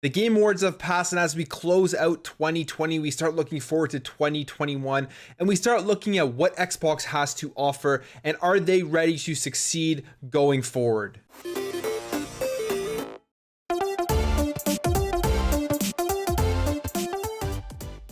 The Game Awards have passed, and as we close out 2020, we start looking forward to 2021, and we start looking at what Xbox has to offer, and are they ready to succeed going forward?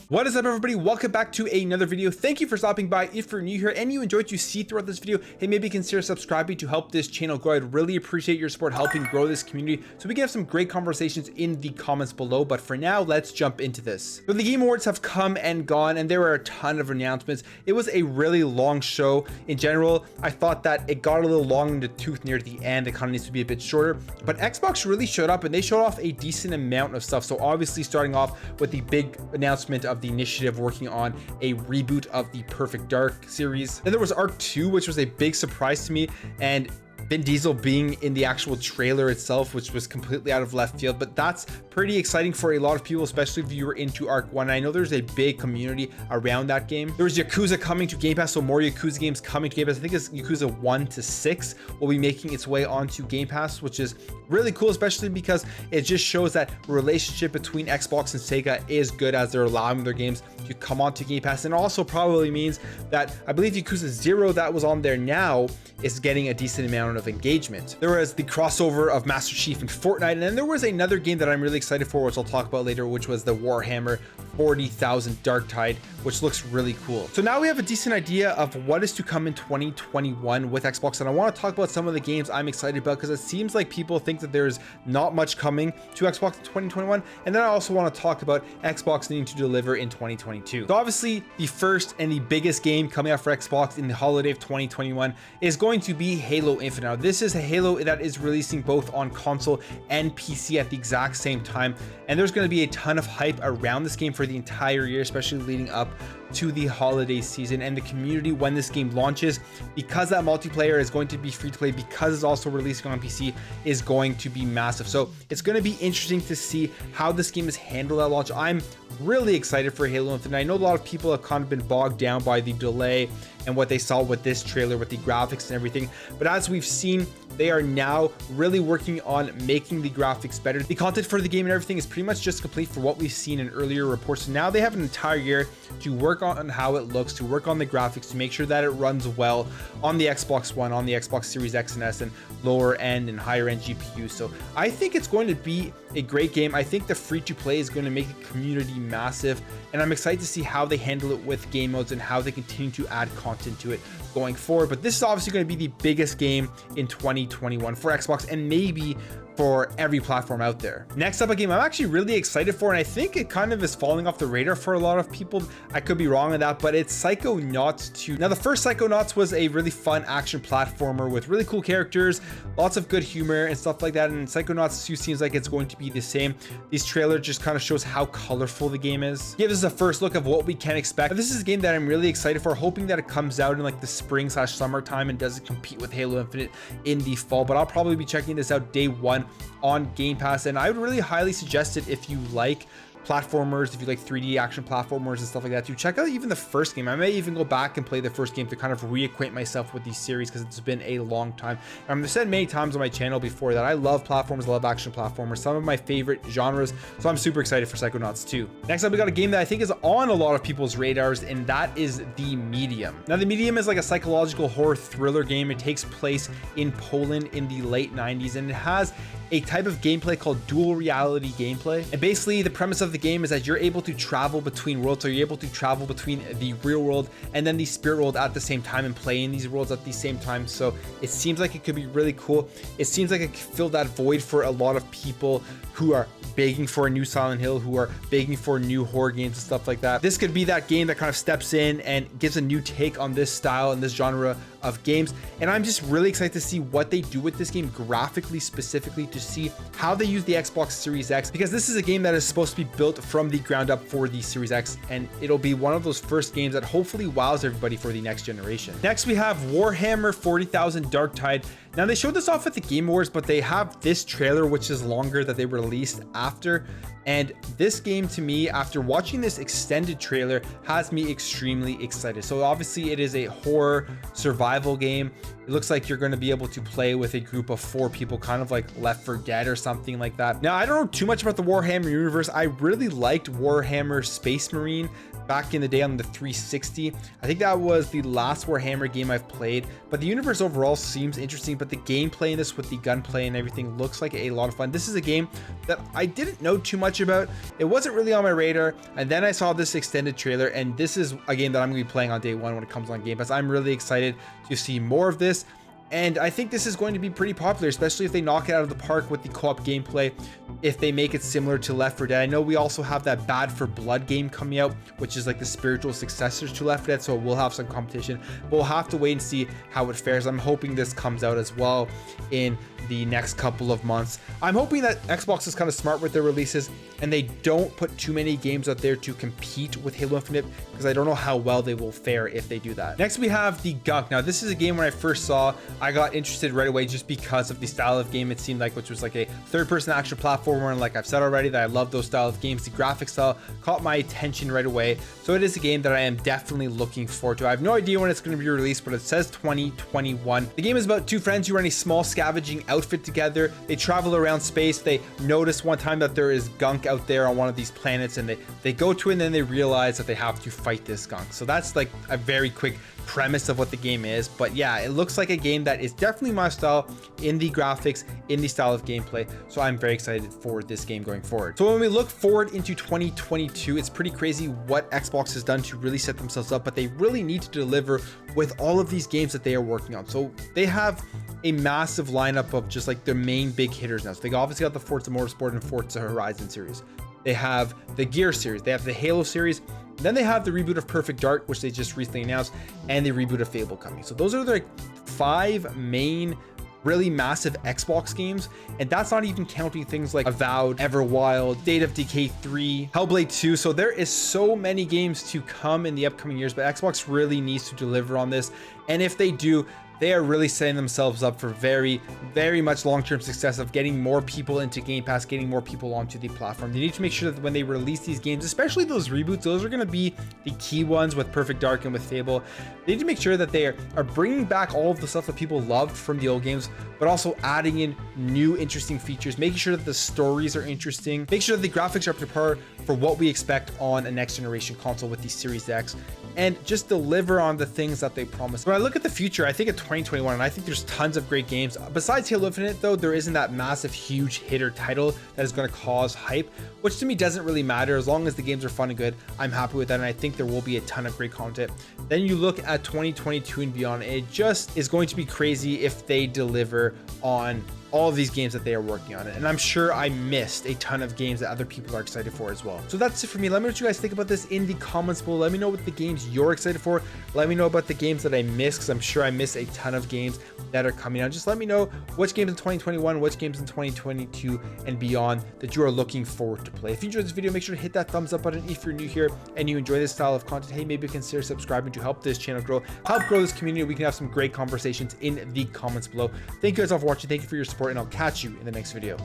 What is up, everybody? Welcome back to another video. Thank you for stopping by. If you're new here and you enjoyed what you see throughout this video, hey, maybe consider subscribing to help this channel grow. I'd really appreciate your support helping grow this community so we can have some great conversations in the comments below. But for now, let's jump into this. So the Game Awards have come and gone, and there were a ton of announcements. It was a really long show. In general, I thought that it got a little long in the tooth near the end. It kind of needs to be a bit shorter, but Xbox really showed up and they showed off a decent amount of stuff. So obviously starting off with the big announcement of the initiative working on a reboot of the Perfect Dark series. Then there was Arc 2, which was a big surprise to me, and Vin Diesel being in the actual trailer itself, which was completely out of left field, but that's pretty exciting for a lot of people, especially if you were into Arc 1. I know there's a big community around that game. There was Yakuza coming to Game Pass, so more Yakuza games coming to Game Pass. I think it's Yakuza 1 to 6 will be making its way onto Game Pass, which is really cool, especially because it just shows that relationship between Xbox and Sega is good as they're allowing their games to come onto Game Pass. And also probably means that I believe Yakuza 0 that was on there now is getting a decent amount of engagement. There was the crossover of Master Chief and Fortnite, and then there was another game that I'm really excited for, which I'll talk about later, which was the Warhammer 40,000 Darktide, which looks really cool. So now we have a decent idea of what is to come in 2021 with Xbox, and I want to talk about some of the games I'm excited about because it seems like people think that there's not much coming to Xbox in 2021, and then I also want to talk about Xbox needing to deliver in 2022. So obviously the first and the biggest game coming out for Xbox in the holiday of 2021 is going to be Halo Infinite. Now this is a Halo that is releasing both on console and PC at the exact same time, and there's going to be a ton of hype around this game for the entire year, especially leading up to the holiday season. And the community when this game launches, because that multiplayer is going to be free to play, because it's also releasing on PC, is going to be massive. So it's going to be interesting to see how this game is handled at launch. I'm really excited for Halo Infinite. I know a lot of people have kind of been bogged down by the delay and what they saw with this trailer with the graphics and everything, but as we've seen, they are now really working on making the graphics better. The content for the game and everything is pretty much just complete for what we've seen in earlier reports. So now they have an entire year to work on how it looks, to work on the graphics, to make sure that it runs well on the Xbox One, on the Xbox Series X and S, and lower end and higher end GPUs. So I think it's going to be a great game. I think the free to play is going to make the community massive, and I'm excited to see how they handle it with game modes and how they continue to add content to it going forward. But this is obviously going to be the biggest game in 2021 for Xbox, and maybe for every platform out there. Next up, a game I'm actually really excited for, and I think it kind of is falling off the radar for a lot of people. I could be wrong on that, but it's Psychonauts 2. Now the first Psychonauts was a really fun action platformer with really cool characters, lots of good humor and stuff like that, and Psychonauts 2 seems like it's going to be the same. This trailer just kind of shows how colorful the game is, gives us a first look of what we can expect. But this is a game that I'm really excited for, hoping that it comes out in like the spring/summertime and doesn't compete with Halo Infinite in the fall. But I'll probably be checking this out day one on Game Pass, and I would really highly suggest it if you like platformers, if you like 3D action platformers and stuff like that, to check out even the first game. I may even go back and play the first game to kind of reacquaint myself with these series because it's been a long time. I've said many times on my channel before that I love platformers, I love action platformers, some of my favorite genres, so I'm super excited for Psychonauts 2. Next up, we got a game that I think is on a lot of people's radars, and that is The Medium. Now The Medium is like a psychological horror thriller game. It takes place in Poland in the late 90s, and it has a type of gameplay called dual reality gameplay. And basically the premise of the game is that you're able to travel between worlds, so you're able to travel between the real world and then the spirit world at the same time and play in these worlds at the same time. So it seems like it could be really cool. It seems like it could fill that void for a lot of people who are begging for a new Silent Hill, who are begging for new horror games and stuff like that. This could be that game that kind of steps in and gives a new take on this style and this genre of games, and I'm just really excited to see what they do with this game graphically, specifically to see how they use the Xbox Series X, because this is a game that is supposed to be built from the ground up for the Series X, and it'll be one of those first games that hopefully wows everybody for the next generation. Next, we have Warhammer 40,000 Darktide. Now they showed this off at the Game Awards, but they have this trailer, which is longer, that they released after. And this game, to me, after watching this extended trailer, has me extremely excited. So obviously it is a horror survival game. It looks like you're going to be able to play with a group of 4 people, kind of like Left 4 Dead or something like that. Now, I don't know too much about the Warhammer universe. I really liked Warhammer Space Marine back in the day on the 360. I think that was the last Warhammer game I've played, but the universe overall seems interesting. But the gameplay in this with the gunplay and everything looks like a lot of fun. This is a game that I didn't know too much about. It wasn't really on my radar, and then I saw this extended trailer, and this is a game that I'm going to be playing on day one when it comes on Game Pass. I'm really excited to see more of this. And I think this is going to be pretty popular, especially if they knock it out of the park with the co-op gameplay, if they make it similar to Left 4 Dead. I know we also have that Bad for Blood game coming out, which is like the spiritual successors to Left 4 Dead, so we'll have some competition. But we'll have to wait and see how it fares. I'm hoping this comes out as well in the next couple of months. I'm hoping that Xbox is kind of smart with their releases and they don't put too many games out there to compete with Halo Infinite, because I don't know how well they will fare if they do that. Next, we have the Gunk. Now, this is a game when I first saw, I got interested right away just because of the style of game it seemed like, which was like a third-person action platformer. And like I've said already, that I love those style of games. The graphic style caught my attention right away. So it is a game that I am definitely looking forward to. I have no idea when it's going to be released, but it says 2021. The game is about 2 friends who run a small scavenging outfit together. They travel around space. They notice one time that there is gunk out there on one of these planets, and they go to it, and then they realize that they have to fight this gunk. So that's like a very quick premise of what the game is. But yeah, it looks like a game that is definitely my style in the graphics, in the style of gameplay. So I'm very excited for this game going forward. So when we look forward into 2022, it's pretty crazy what Xbox has done to really set themselves up, but they really need to deliver with all of these games that they are working on. So they have a massive lineup of just like their main big hitters now. So they obviously got the Forza Motorsport and Forza Horizon series. They have the Gear series. They have the Halo series. Then they have the reboot of Perfect Dark, which they just recently announced, and the reboot of Fable coming. So those are the 5 main really massive Xbox games, and that's not even counting things like Avowed, Everwild, State of Decay 3, Hellblade 2. So there is so many games to come in the upcoming years, but Xbox really needs to deliver on this. And if they do, they are really setting themselves up for very, very much long-term success of getting more people into Game Pass, getting more people onto the platform. They need to make sure that when they release these games, especially those reboots, those are going to be the key ones with Perfect Dark and with Fable. They need to make sure that they are bringing back all of the stuff that people loved from the old games, but also adding in new interesting features, making sure that the stories are interesting, make sure that the graphics are up to par for what we expect on a next generation console with the Series X, and just deliver on the things that they promised. When I look at the future, I think at 2021, and I think there's tons of great games. Besides Halo Infinite, though, there isn't that massive, huge hitter title that is going to cause hype, which to me doesn't really matter. As long as the games are fun and good, I'm happy with that, and I think there will be a ton of great content. Then you look at 2022 and beyond, it just is going to be crazy if they deliver on all of these games that they are working on. And I'm sure I missed a ton of games that other people are excited for as well. So that's it for me. Let me know what you guys think about this in the comments below. Let me know what the games you're excited for. Let me know about the games that I missed, because I'm sure I missed a ton of games that are coming out. Just let me know which games in 2021, which games in 2022 and beyond that you are looking forward to play. If you enjoyed this video, make sure to hit that thumbs up button if you're new here and you enjoy this style of content. Hey, maybe consider subscribing to help this channel grow, help grow this community. We can have some great conversations in the comments below. Thank you guys all for watching. Thank you for your support, and I'll catch you in the next video.